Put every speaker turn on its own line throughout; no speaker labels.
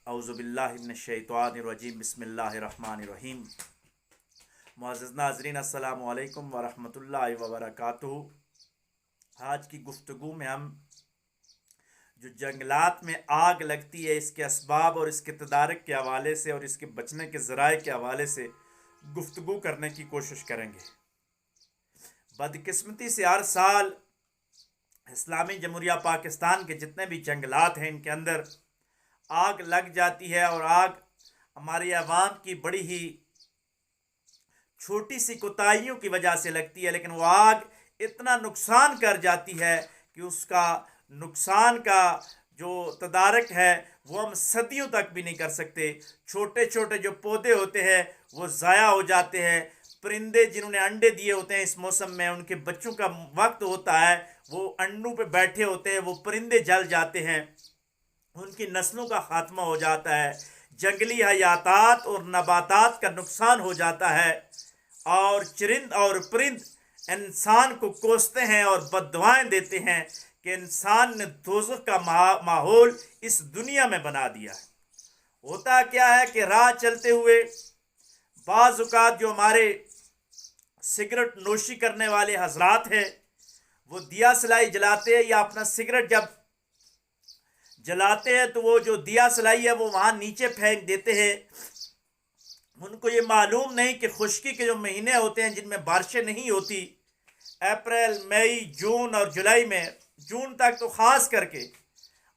औज़ुबिल्लाहि मिनश्शैतानिर्रजीम बिस्मिल्लाहिर्रहमानिर्रहीम। मुअज़्ज़िज़ नाज़रीन, अस्सलामु अलैकुम व रहमतुल्लाहि व बरकातुहू। आज की गुफ्तगू में हम जो जंगलात में आग लगती है, इसके असबाब और इसके तदारक के हवाले से और इसके बचने के ज़राए के हवाले से गुफ्तगू करने की कोशिश करेंगे। बदकिस्मती से हर साल इस्लामी जमहूरिया पाकिस्तान के जितने भी जंगलात हैं, इनके अंदर आग लग जाती है और आग हमारी आवाम की बड़ी ही छोटी सी कोताहियों की वजह से लगती है, लेकिन वो आग इतना नुकसान कर जाती है कि उसका नुकसान का जो तदारक है वो हम सदियों तक भी नहीं कर सकते। छोटे छोटे जो पौधे होते हैं वो ज़ाया हो जाते हैं। परिंदे जिन्होंने अंडे दिए होते हैं इस मौसम में, उनके बच्चों का वक्त होता है, वो अंडों पे बैठे होते हैं, वो परिंदे जल जाते हैं, उनकी नस्लों का खात्मा हो जाता है, जंगली हयातात और नबातात का नुकसान हो जाता है, और चरिंद और परिंद इंसान को कोसते हैं और बद्दुआएं देते हैं कि इंसान ने दोज़ख का माहौल इस दुनिया में बना दिया है। होता क्या है कि राह चलते हुए बाज़ औक़ात जो हमारे सिगरेट नोशी करने वाले हजरात हैं वो दिया सलाई जलाते हैं, या अपना सिगरेट जब जलाते हैं तो वो जो दिया सलाई है वो वहाँ नीचे फेंक देते हैं। उनको ये मालूम नहीं कि खुश्की के जो महीने होते हैं जिनमें बारिशें नहीं होती, अप्रैल, मई, जून और जुलाई में, जून तक तो ख़ास करके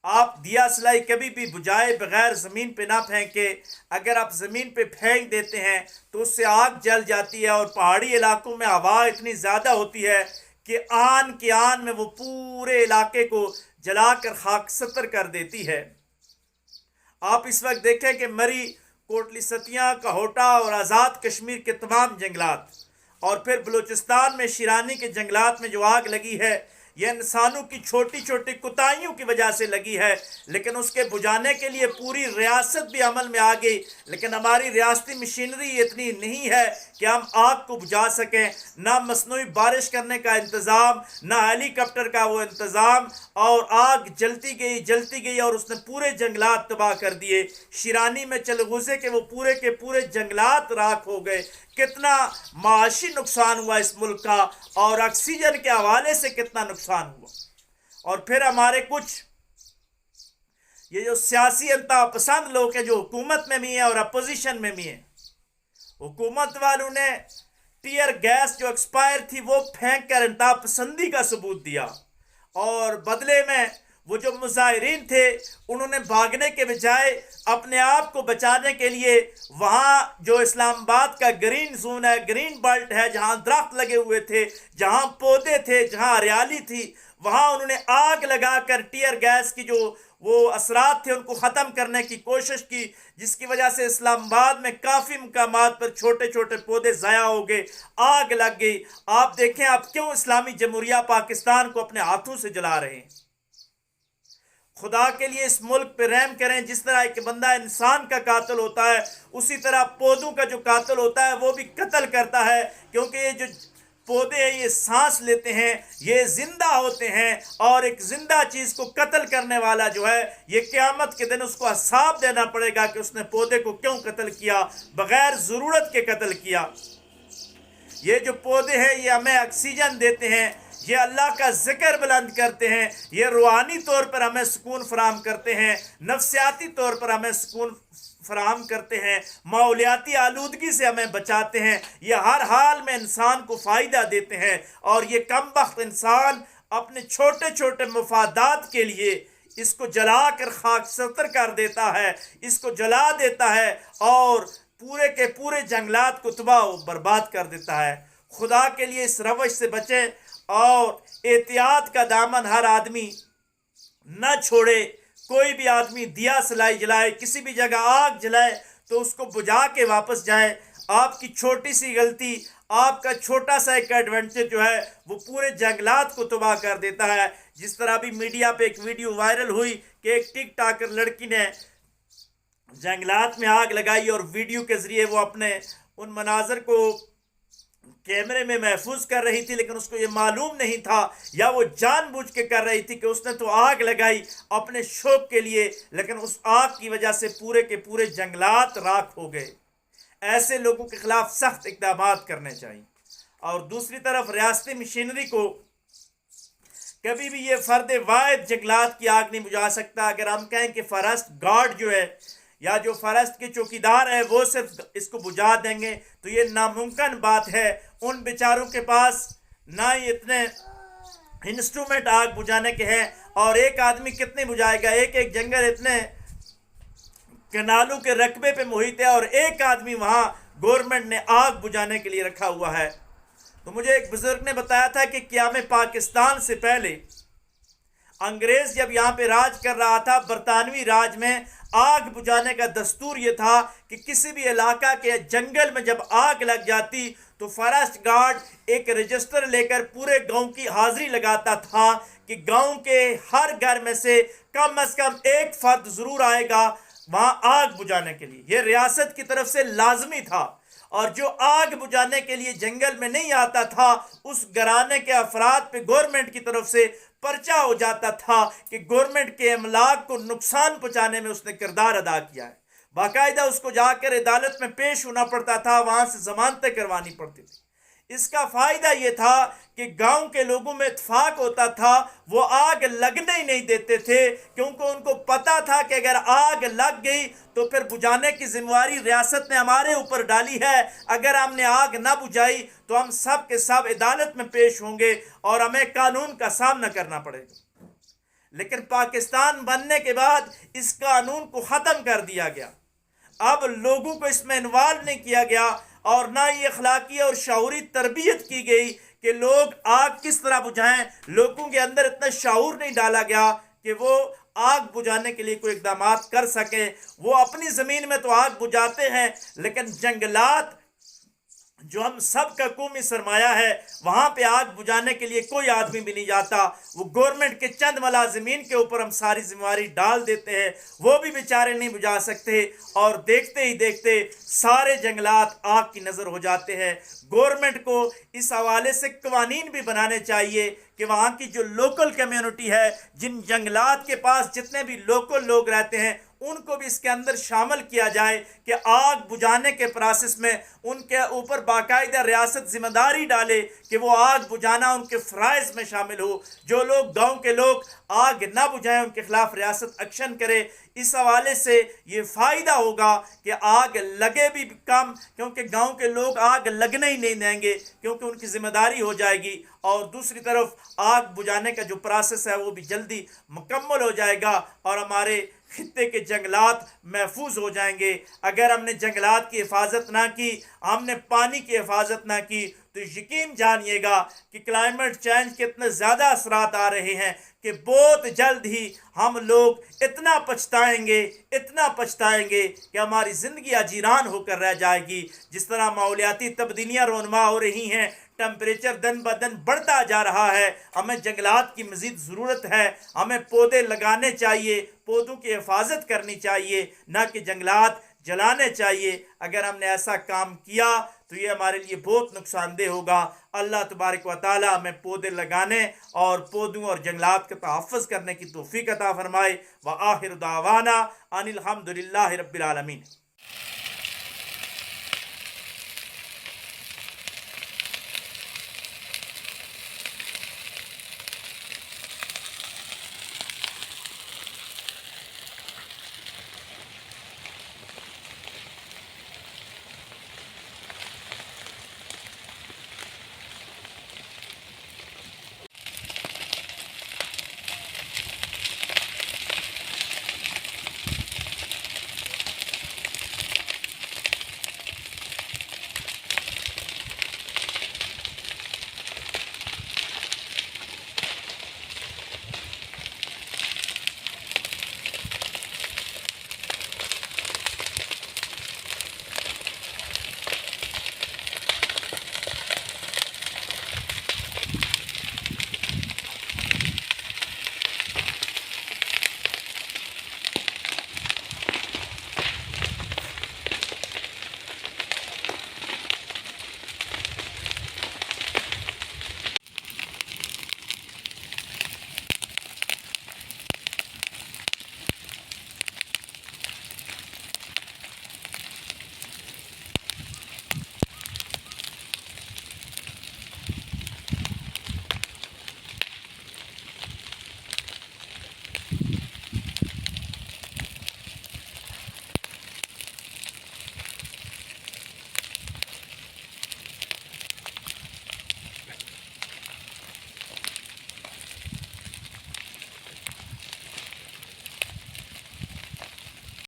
आप दिया सलाई कभी भी बुझाए बगैर ज़मीन पे ना फेंके। अगर आप ज़मीन पे फेंक देते हैं तो उससे आग जल जाती है, और पहाड़ी इलाकों में हवा इतनी ज़्यादा होती है कि आन के आन में वो पूरे इलाके को जलाकर खाकसतर कर देती है। आप इस वक्त देखें कि मरी, कोटली सतिया, कहोटा और आज़ाद कश्मीर के तमाम जंगलात, और फिर बलूचिस्तान में शिरानी के जंगलात में जो आग लगी है, यह इंसानों की छोटी छोटी कोताहियों की वजह से लगी है। लेकिन उसके बुझाने के लिए पूरी रियासत भी अमल में आ गई, लेकिन हमारी रियासती मशीनरी इतनी नहीं है कि हम आग को बुझा सकें। ना मसनूई बारिश करने का इंतज़ाम, ना हेलीकॉप्टर का वो इंतज़ाम, और आग जलती गई और उसने पूरे जंगलात तबाह कर दिए। शिरानी में चलगुज़े के वो पूरे के पूरे जंगलात राख हो गए। कितना माशी नुकसान हुआ इस मुल्क का, और ऑक्सीजन के हवाले से कितना नुकसान हुआ। और फिर हमारे कुछ ये जो सियासी अंता पसंद लोग हैं, जो हुकूमत में भी हैं और अपोजिशन में भी हैं, हुकूमत वालों ने टीयर गैस जो एक्सपायर थी वो फेंक कर इंतहा पसंदी का सबूत दिया, और बदले में वो जो मुजाहिरीन थे उन्होंने भागने के बजाय अपने आप को बचाने के लिए वहाँ जो इस्लामाबाद का ग्रीन जोन है, ग्रीन बेल्ट है, जहाँ दरख्त लगे हुए थे, जहाँ पौधे थे, जहाँ हरियाली थी, वहाँ उन्होंने आग लगाकर टीयर गैस की जो वो असरात थे उनको ख़त्म करने की कोशिश की, जिसकी वजह से इस्लामाबाद में काफ़ी मकामात पर छोटे छोटे पौधे ज़ाया हो गए, आग लग गई। आप देखें आप क्यों इस्लामी जमहूरिया पाकिस्तान को अपने हाथों से जला रहे हैं। खुदा के लिए इस मुल्क पे रहम करें। जिस तरह एक बंदा इंसान का कातिल होता है, उसी तरह पौधों का जो कातिल होता है वो भी कत्ल करता है, क्योंकि ये जो पौधे हैं ये सांस लेते हैं, ये जिंदा होते हैं, और एक जिंदा चीज़ को कत्ल करने वाला जो है ये क़यामत के दिन उसको हिसाब देना पड़ेगा कि उसने पौधे को क्यों कत्ल किया, बग़ैर ज़रूरत के कत्ल किया। ये जो पौधे हैं ये हमें ऑक्सीजन देते हैं, ये अल्लाह का जिक्र बुलंद करते हैं, ये रूहानी तौर पर हमें सुकून फराहम करते हैं, नफ्सियाती तौर पर हमें सुकून फराहम करते हैं, माहौलियाती आलूदगी से हमें बचाते हैं, ये हर हाल में इंसान को फ़ायदा देते हैं। और ये कमबख्त इंसान अपने छोटे छोटे मफादात के लिए इसको जला कर खाकसतर कर देता है, इसको जला देता है और पूरे के पूरे जंगलात को तबाह बर्बाद कर देता है। खुदा के लिए इस रवश से बचें और एहतियात का दामन हर आदमी न छोड़े। कोई भी आदमी दिया सलाई जलाए, किसी भी जगह आग जलाए तो उसको बुझा के वापस जाए। आपकी छोटी सी गलती, आपका छोटा सा एक एडवेंचर जो है वो पूरे जंगलात को तबाह कर देता है। जिस तरह भी मीडिया पे एक वीडियो वायरल हुई कि एक टिक टाकर लड़की ने जंगलात में आग लगाई और वीडियो के ज़रिए वो अपने उन मनाजर को कैमरे में महफूज कर रही थी, लेकिन उसको ये मालूम नहीं था, या वो जानबूझ के कर रही थी कि उसने तो आग लगाई अपने शौक के लिए, लेकिन उस आग की वजह से पूरे के पूरे जंगलात राख हो गए। ऐसे लोगों के खिलाफ सख्त इकदाम करने चाहिए। और दूसरी तरफ रियासती मशीनरी को कभी भी ये फर्द वाहिद जंगलात की आग नहीं बुझा सकता। अगर हम कहें कि फॉरेस्ट गार्ड जो है या जो फॉरेस्ट के चौकीदार है वो सिर्फ इसको बुझा देंगे, तो ये नामुमकिन बात है। उन बेचारों के पास ना ही इतने इंस्ट्रूमेंट आग बुझाने के हैं, और एक आदमी कितने बुझाएगा? एक एक जंगल इतने कनालों के रकबे पे मुहित है, और एक आदमी वहां गवर्नमेंट ने आग बुझाने के लिए रखा हुआ है। तो मुझे एक बुजुर्ग ने बताया था कि क़याम पाकिस्तान से पहले अंग्रेज जब यहाँ पे राज कर रहा था, बरतानवी राज में आग बुझाने का दस्तूर ये था कि किसी भी इलाका के जंगल में जब आग लग जाती तो फॉरेस्ट गार्ड एक रजिस्टर लेकर पूरे गांव की हाजिरी लगाता था कि गांव के हर घर में से कम एक फर्द जरूर आएगा वहां आग बुझाने के लिए। यह रियासत की तरफ से लाजमी था, और जो आग बुझाने के लिए जंगल में नहीं आता था उस घराने के अफराद पे गवर्नमेंट की तरफ से पर्चा हो जाता था कि गवर्नमेंट के अमलाक को नुकसान पहुंचाने में उसने किरदार अदा किया है। बाकायदा उसको जाकर अदालत में पेश होना पड़ता था, वहां से जमानतें करवानी पड़ती थी। इसका फायदा यह था कि गांव के लोगों में इत्फाक होता था, वो आग लगने ही नहीं देते थे, क्योंकि उनको पता था कि अगर आग लग गई तो फिर बुझाने की जिम्मेवारी रियासत ने हमारे ऊपर डाली है। अगर हमने आग ना बुझाई तो हम सब के सब अदालत में पेश होंगे और हमें कानून का सामना करना पड़ेगा। लेकिन पाकिस्तान बनने के बाद इस कानून को ख़त्म कर दिया गया। अब लोगों को इसमें इन्वॉल्व नहीं किया गया, और ना ये अखलाकी और शऊरी तरबियत की गई कि लोग आग किस तरह बुझाएं। लोगों के अंदर इतना शऊर नहीं डाला गया कि वो आग बुझाने के लिए कोई इकदाम कर सके। वो अपनी ज़मीन में तो आग बुझाते हैं, लेकिन जंगलात जो हम सब का कौमी सरमाया है वहां पे आग बुझाने के लिए कोई आदमी भी नहीं जाता। वो गवर्नमेंट के चंद मुलाजिमीन के ऊपर हम सारी जिम्मेवारी डाल देते हैं, वो भी बेचारे नहीं बुझा सकते, और देखते ही देखते सारे जंगलात आग की नज़र हो जाते हैं। गवर्नमेंट को इस हवाले से कवानीन भी बनाने चाहिए कि वहाँ की जो लोकल कम्युनिटी है, जिन जंगलात के पास जितने भी लोकल लोग रहते हैं, उनको भी इसके अंदर शामिल किया जाए कि आग बुझाने के प्रोसेस में उनके ऊपर बाकायदा रियासत जिम्मेदारी डाले कि वो आग बुझाना उनके फ़राइज़ में शामिल हो। जो लोग गांव के लोग आग ना बुझाएं उनके खिलाफ रियासत एक्शन करे। इस हवाले से ये फ़ायदा होगा कि आग लगे भी कम, क्योंकि गांव के लोग आग लगने ही नहीं देंगे, क्योंकि उनकी जिम्मेदारी हो जाएगी। और दूसरी तरफ आग बुझाने का जो प्रोसेस है वो भी जल्दी मुकम्मल हो जाएगा, और हमारे खित्ते के जंगलात महफूज हो जाएंगे। अगर हमने जंगलात की हिफाजत ना की, हमने पानी की हिफाजत ना की, तो यकीन जानिएगा कि क्लाइमेट चेंज के इतने ज़्यादा असरात आ रहे हैं कि बहुत जल्द ही हम लोग इतना पछताएंगे कि हमारी ज़िंदगी अजीरान होकर रह जाएगी। जिस तरह माहौलियाती तब्दीलियाँ रोनमा हो रही हैं, टेम्परेचर दिन ब दिन बढ़ता जा रहा है, हमें जंगलात की मज़ीद ज़रूरत है। हमें पौधे लगाने चाहिए, पौधों की हिफाजत करनी चाहिए, ना कि जंगलात जलाने चाहिए। अगर हमने ऐसा काम किया तो ये हमारे लिए बहुत नुकसानदेह होगा। अल्लाह तबारक व तआला हमें पौधे लगाने और पौधों और जंगलात का तहफ़्फ़ुज़ करने की तौफ़ीक़ अता फ़रमाए। व आखिर दावाना अनिल हम्दुलिल्लाहि रब्बिल आलमीन।